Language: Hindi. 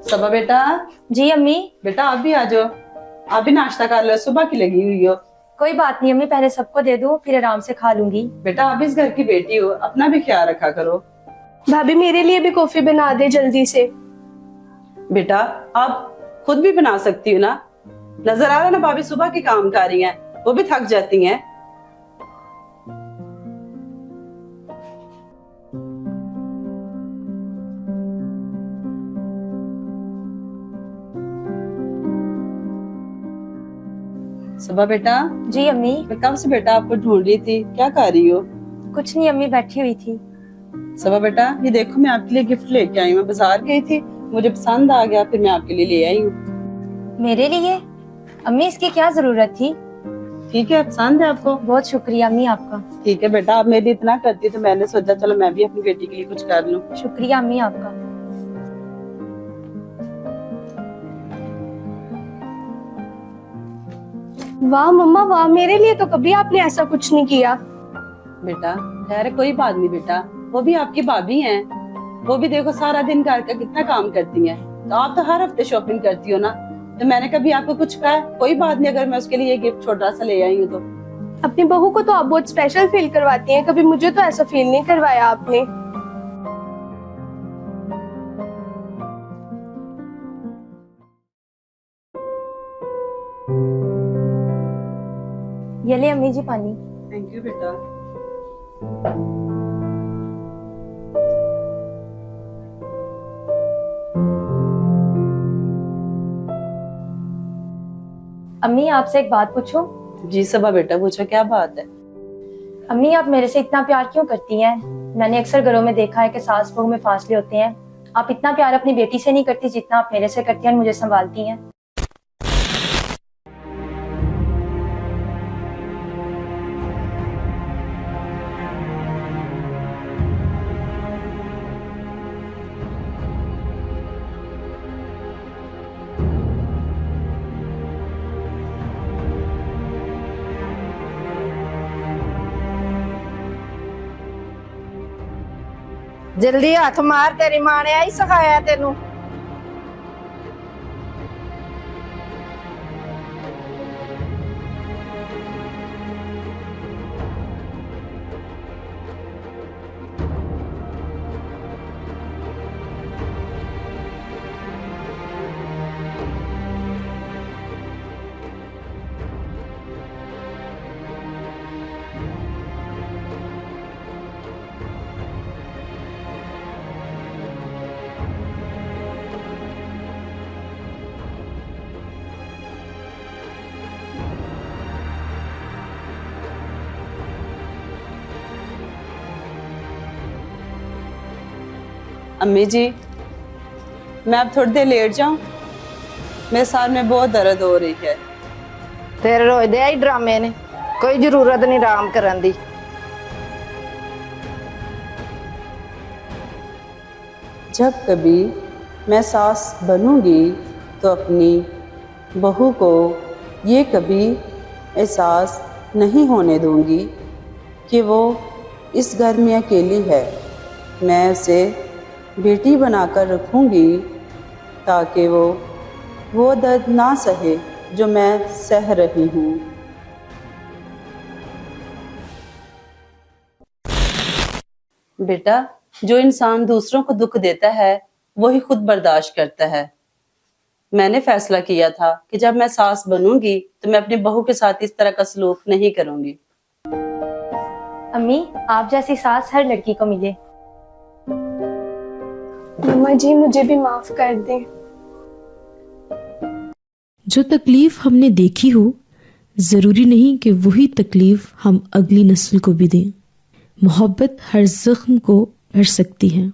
सबा बेटा। जी अम्मी। बेटा आप भी आ जाओ, आप भी नाश्ता कर लो, सुबह की लगी हुई हो। कोई बात नहीं अम्मी, पहले सबको दे दूं फिर आराम से खा लूंगी। बेटा आप इस घर की बेटी हो, अपना भी ख्याल रखा करो। भाभी मेरे लिए भी कॉफी बना दे जल्दी से। बेटा आप खुद भी बना सकती हो ना, नजर आ रहा ना भाभी सुबह की काम कर रही हैं, वो भी थक जाती हैं। सुबह बेटा। जी अम्मी। मैं कब से बेटा आपको ढूंढ रही थी, क्या कर रही हो? कुछ नहीं अम्मी, बैठी हुई थी। सबा बेटा ये देखो मैं आपके लिए गिफ्ट लेके आई हूँ, मैं बाजार गई थी, मुझे पसंद आ गया, फिर मैं आपके लिए ले आई हूँ। मेरे लिए? अम्मी इसकी क्या जरूरत थी? ठीक है, पसंद है आपको? बहुत शुक्रिया अम्मी आपका। ठीक है बेटा, आप मेरे लिए इतना करती तो मैंने सोचा चलो मैं भी अपनी बेटी के लिए कुछ कर लूं। शुक्रिया अम्मी आपका। वाह मम्मा वाह, मेरे लिए तो कभी आपने ऐसा कुछ नहीं किया। बेटा खैर कोई बात नहीं बेटा, वो भी आपकी भाभी हैं, वो भी देखो सारा दिन घर का कितना काम करती हैं, तो आप तो हर हफ्ते शॉपिंग करती हो ना, तो मैंने कभी आपको कुछ कहा? कोई बात नहीं, अगर मैं उसके लिए ये गिफ्ट छोटा सा ले आई हूँ तो। अपनी बहू को तो आप बहुत स्पेशल फील करवाती हैं, कभी मुझे तो ऐसा फील नहीं करवाया आपने। ये ले अम्मी जी पानी। थैंक यू बेटा। अम्मी आपसे एक बात पूछूं? जी सबा बेटा पूछो, क्या बात है? अम्मी आप मेरे से इतना प्यार क्यों करती हैं? मैंने अक्सर घरों में देखा है कि सास बहू में फासले होते हैं। आप इतना प्यार अपनी बेटी से नहीं करती जितना आप मेरे से करती हैं और मुझे संभालती हैं। जल्दी हाथ मार, तेरी मां ने आई सिखाया तेनू। अम्मी जी मैं अब थोड़ी देर लेट जाऊं, मेरे साथ में बहुत दर्द हो रही है। तेरे रोज दे आई ड्रामे ने, कोई जरूरत नहीं आराम करन दी। जब कभी मैं सास बनूंगी तो अपनी बहू को ये कभी एहसास नहीं होने दूंगी कि वो इस घर में अकेली है। मैं उसे बेटी बनाकर रखूंगी ताकि वो दर्द ना सहे जो मैं सह रही हूँ। बेटा जो इंसान दूसरों को दुख देता है वही खुद बर्दाश्त करता है। मैंने फैसला किया था कि जब मैं सास बनूंगी तो मैं अपनी बहू के साथ इस तरह का सलूक नहीं करूंगी। अम्मी आप जैसी सास हर लड़की को मिले। मम्मा जी मुझे भी माफ कर दें। जो तकलीफ हमने देखी हो जरूरी नहीं कि वही तकलीफ हम अगली नस्ल को भी दें। मोहब्बत हर जख्म को भर सकती है।